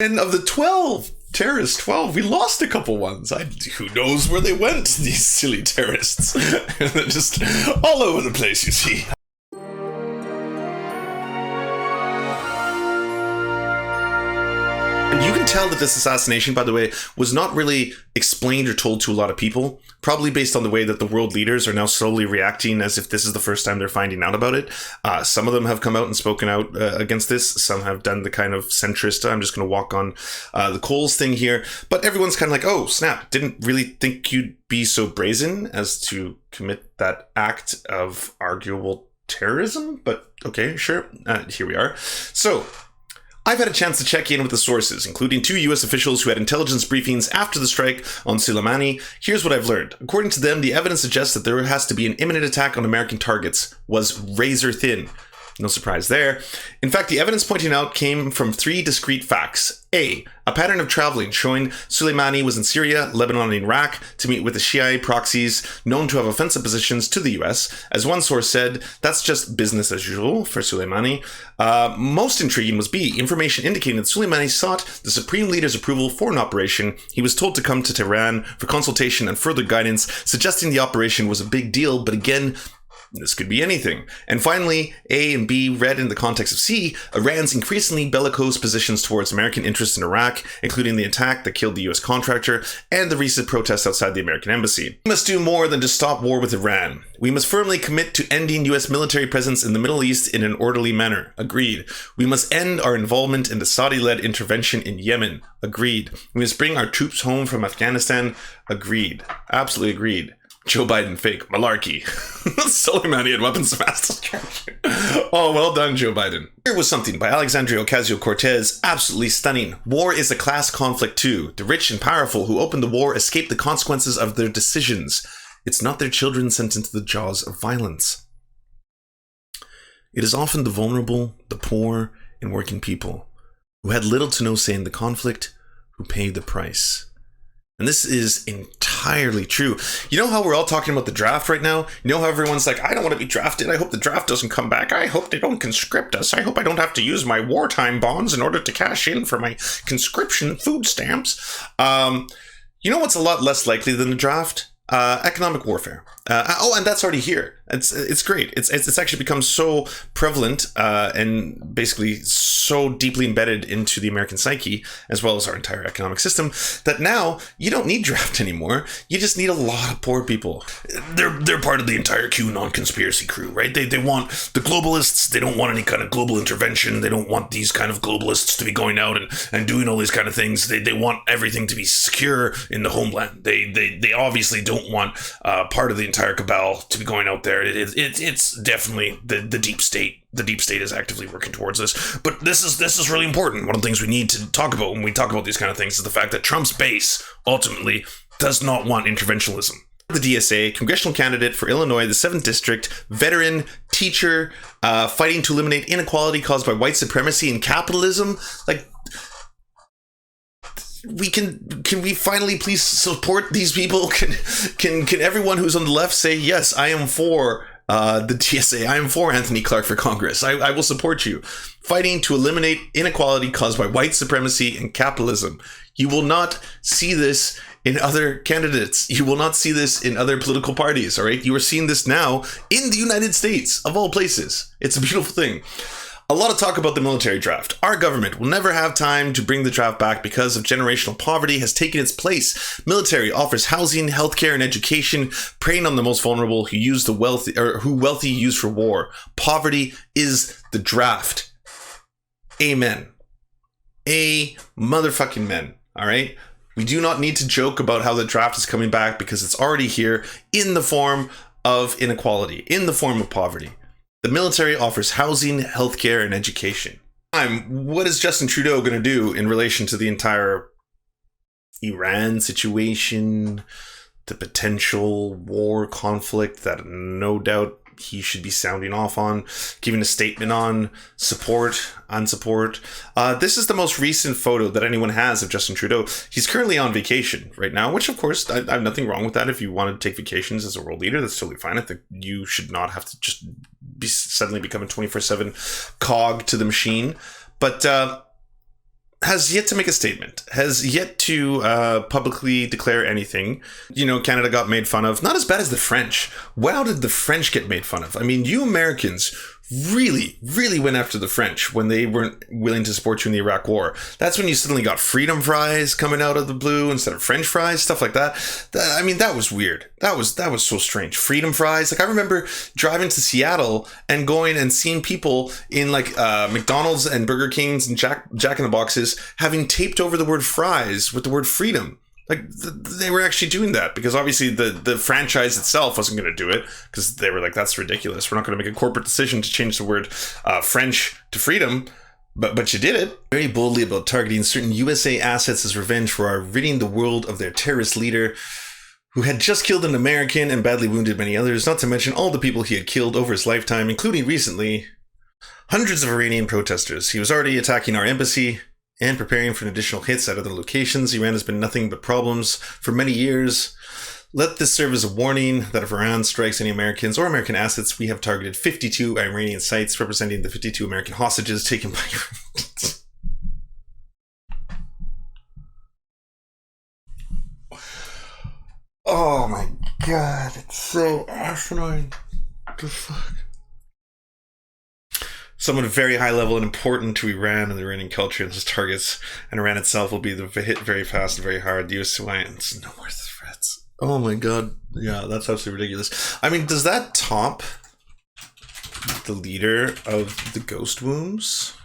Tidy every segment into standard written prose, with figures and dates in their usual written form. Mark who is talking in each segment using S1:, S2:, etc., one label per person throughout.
S1: And of the 12 terrorists, 12, we lost a couple ones. Who knows where they went, these silly terrorists. They're just all over the place, you see. And you can tell that this assassination, by the way, was not really explained or told to a lot of people, probably based on the way that the world leaders are now slowly reacting as if this is the first time they're finding out about it. Some of them have come out and spoken out against this. Some have done the kind of centrist, I'm just going to walk on the coals thing here. But everyone's kind of like, oh, snap, didn't really think you'd be so brazen as to commit that act of arguable terrorism. But okay, sure, here we are. So I've had a chance to check in with the sources, including 2 US officials who had intelligence briefings after the strike on Soleimani. Here's what I've learned. According to them, the evidence suggests that there has to be an imminent attack on American targets was razor thin. No surprise there. In fact, the evidence pointing out came from 3 discrete facts. A pattern of traveling showing Soleimani was in Syria, Lebanon, and Iraq to meet with the Shia proxies known to have offensive positions to the US. As one source said, that's just business as usual for Soleimani. Most intriguing was B, information indicating that Soleimani sought the supreme leader's approval for an operation. He was told to come to Tehran for consultation and further guidance, suggesting the operation was a big deal, but again, this could be anything. And finally, A and B read in the context of C, Iran's increasingly bellicose positions towards American interests in Iraq, including the attack that killed the US contractor and the recent protests outside the American embassy. We must do more than just stop war with Iran. We must firmly commit to ending US military presence in the Middle East in an orderly manner. Agreed. We must end our involvement in the Saudi-led intervention in Yemen. Agreed. We must bring our troops home from Afghanistan. Agreed. Absolutely agreed. Joe Biden fake malarkey. Soleimani had weapons of mass destruction. Oh, well done, Joe Biden. Here was something by Alexandria Ocasio-Cortez, absolutely stunning. War is a class conflict too. The rich and powerful who opened the war escape the consequences of their decisions. It's not their children sent into the jaws of violence. It is often the vulnerable, the poor, and working people who had little to no say in the conflict who paid the price. And this is entirely true. You know how we're all talking about the draft right now? You know how everyone's like, I don't want to be drafted. I hope the draft doesn't come back. I hope they don't conscript us. I hope I don't have to use my wartime bonds in order to cash in for my conscription food stamps. You know what's a lot less likely than the draft? Economic warfare. And that's already here. It's great. It's actually become so prevalent and basically so deeply embedded into the American psyche, as well as our entire economic system, that now you don't need draft anymore. You just need a lot of poor people. They're part of the entire QAnon conspiracy crew, right? They want the globalists. They don't want any kind of global intervention. They don't want these kind of globalists to be going out and doing all these kind of things. They want everything to be secure in the homeland. They obviously don't want part of the entire cabal to be going out there. It's definitely the deep state. The deep state is actively working towards this. But this is really important. One of the things we need to talk about when we talk about these kind of things is the fact that Trump's base ultimately does not want interventionism. The DSA, congressional candidate for Illinois, the 7th District, veteran, teacher, fighting to eliminate inequality caused by white supremacy and capitalism. Like, can we finally please support these people? Can everyone who's on the left say, yes, I am for the TSA. I am for Anthony Clark for Congress. I will support you. Fighting to eliminate inequality caused by white supremacy and capitalism. You will not see this in other candidates. You will not see this in other political parties, all right? You are seeing this now in the United States, of all places. It's a beautiful thing. A lot of talk about the military draft. Our government will never have time to bring the draft back because of generational poverty has taken its place. Military offers housing, healthcare, and education, preying on the most vulnerable who use the wealthy or who wealthy use for war. Poverty is the draft. Amen. A motherfucking men. All right. We do not need to joke about how the draft is coming back because it's already here in the form of inequality, in the form of poverty. The military offers housing, healthcare, and education. What is Justin Trudeau going to do in relation to the entire Iran situation, the potential war conflict that no doubt he should be sounding off on, giving a statement on support, unsupport? This is the most recent photo that anyone has of Justin Trudeau. He's currently on vacation right now, which of course, I have nothing wrong with that. If you want to take vacations as a world leader, that's totally fine. I think you should not have to just suddenly become a 24/7 cog to the machine. But has yet to make a statement, has yet to publicly declare anything. You know, Canada got made fun of. Not as bad as the French. Wow, did the French get made fun of? I mean, you Americans really, really went after the French when they weren't willing to support you in the Iraq War. That's when you suddenly got freedom fries coming out of the blue instead of French fries, stuff like that. I mean, that was weird. That was so strange. Freedom fries. Like, I remember driving to Seattle and going and seeing people in like McDonald's and Burger King's and Jack in the Boxes having taped over the word fries with the word freedom. Like, they were actually doing that because obviously the franchise itself wasn't going to do it because they were like, that's ridiculous. We're not going to make a corporate decision to change the word French to freedom. But you did it very boldly about targeting certain USA assets as revenge for our ridding the world of their terrorist leader who had just killed an American and badly wounded many others, not to mention all the people he had killed over his lifetime, including recently hundreds of Iranian protesters. He was already attacking our embassy and preparing for additional hits at other locations. Iran has been nothing but problems for many years. Let this serve as a warning that if Iran strikes any Americans or American assets, we have targeted 52 Iranian sites representing the 52 American hostages taken by Iranians. Oh my god, it's so asinine. What the fuck? Someone very high level and important to Iran and the Iranian culture and its targets, and Iran itself will be hit very fast and very hard. The US alliance, no more threats. Oh my god, yeah, that's absolutely ridiculous. I mean, does that top the leader of the Ghost Wombs?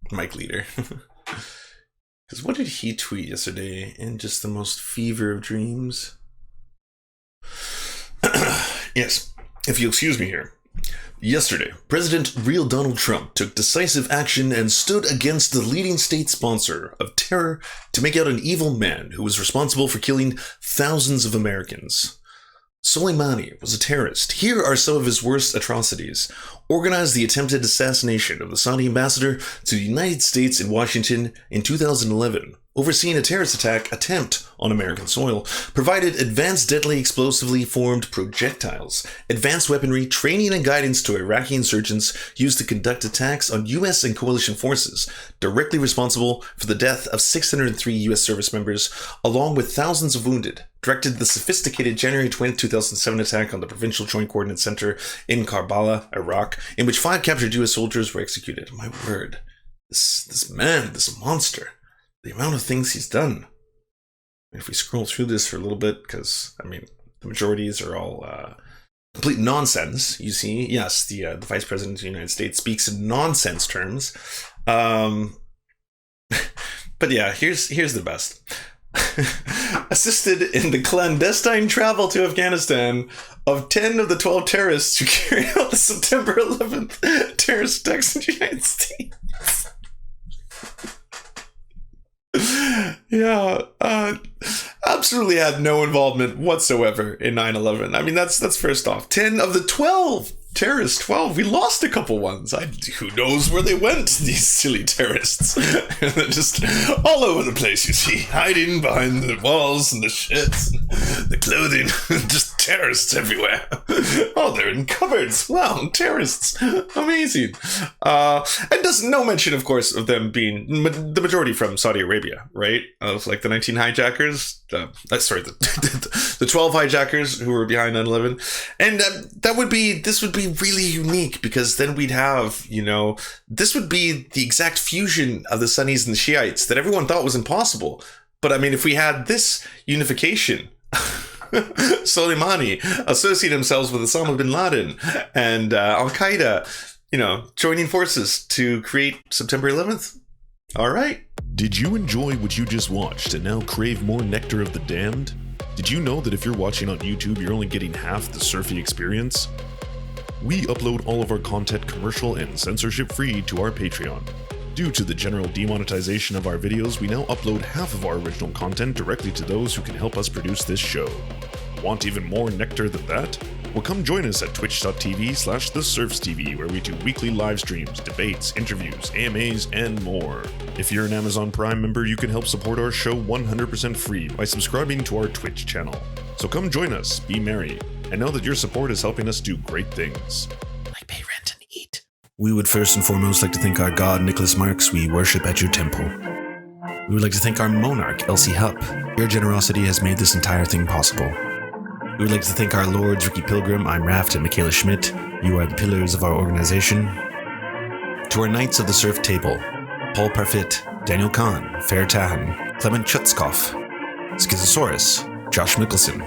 S1: Mike Leader. Because what did he tweet yesterday in just the most fever of dreams? Yes, if you'll excuse me here. Yesterday, President real Donald Trump took decisive action and stood against the leading state sponsor of terror to make out an evil man who was responsible for killing thousands of Americans. Soleimani was a terrorist. Here are some of his worst atrocities. Organized the attempted assassination of the Saudi ambassador to the United States in Washington in 2011. Overseeing a terrorist attack attempt on American soil, provided advanced deadly explosively formed projectiles, advanced weaponry, training and guidance to Iraqi insurgents used to conduct attacks on U.S. and coalition forces, directly responsible for the death of 603 U.S. service members, along with thousands of wounded, directed the sophisticated January 20, 2007 attack on the Provincial Joint Coordinate Center in Karbala, Iraq, in which 5 captured U.S. soldiers were executed. My word, this man, this monster. The amount of things he's done. If we scroll through this for a little bit, because, I mean, the majorities are all complete nonsense, you see. Yes, the Vice President of the United States speaks in nonsense terms. But yeah, here's the best. Assisted in the clandestine travel to Afghanistan of 10 of the 12 terrorists who carried out the September 11th terrorist attacks in the United States. Yeah, absolutely had no involvement whatsoever in 9/11. I mean, that's first off. 10 of the 12 terrorists, 12. We lost a couple ones. Who knows where they went, these silly terrorists. They're just all over the place, you see. Hiding behind the walls and the shits and the clothing. Just terrorists everywhere. Oh, they're in cupboards. Wow, terrorists. Amazing. And there's no mention, of course, of them being the majority from Saudi Arabia, right? Of like the 19 hijackers. The 12 hijackers who were behind 9/11. And this would be really unique because then we'd have, this would be the exact fusion of the Sunnis and the Shiites that everyone thought was impossible. But I mean, if we had this unification, Soleimani associate themselves with Osama bin Laden and Al-Qaeda, joining forces to create September 11th. All right.
S2: Did you enjoy what you just watched and now crave more nectar of the damned? Did you know that if you're watching on YouTube, you're only getting half the surfy experience? We upload all of our content commercial and censorship free to our Patreon. Due to the general demonetization of our videos, we now upload half of our original content directly to those who can help us produce this show. Want even more nectar than that? Well, come join us at twitch.tv/TheSerfsTV, where we do weekly live streams, debates, interviews, AMAs, and more. If you're an Amazon Prime member, you can help support our show 100% free by subscribing to our Twitch channel. So come join us, be merry, and know that your support is helping us do great things.
S1: Like pay rent and eat. We would first and foremost like to thank our god, Nicholas Marks. We worship at your temple. We would like to thank our monarch, Elsie Hupp. Your generosity has made this entire thing possible. We would like to thank our lords, Ricky Pilgrim, I'm Raft, and Michaela Schmidt. You are the pillars of our organization. To our knights of the surf table, Paul Parfit, Daniel Kahn, Fair Tahan, Clement Chutzkoff, Schizosaurus, Josh Mickelson,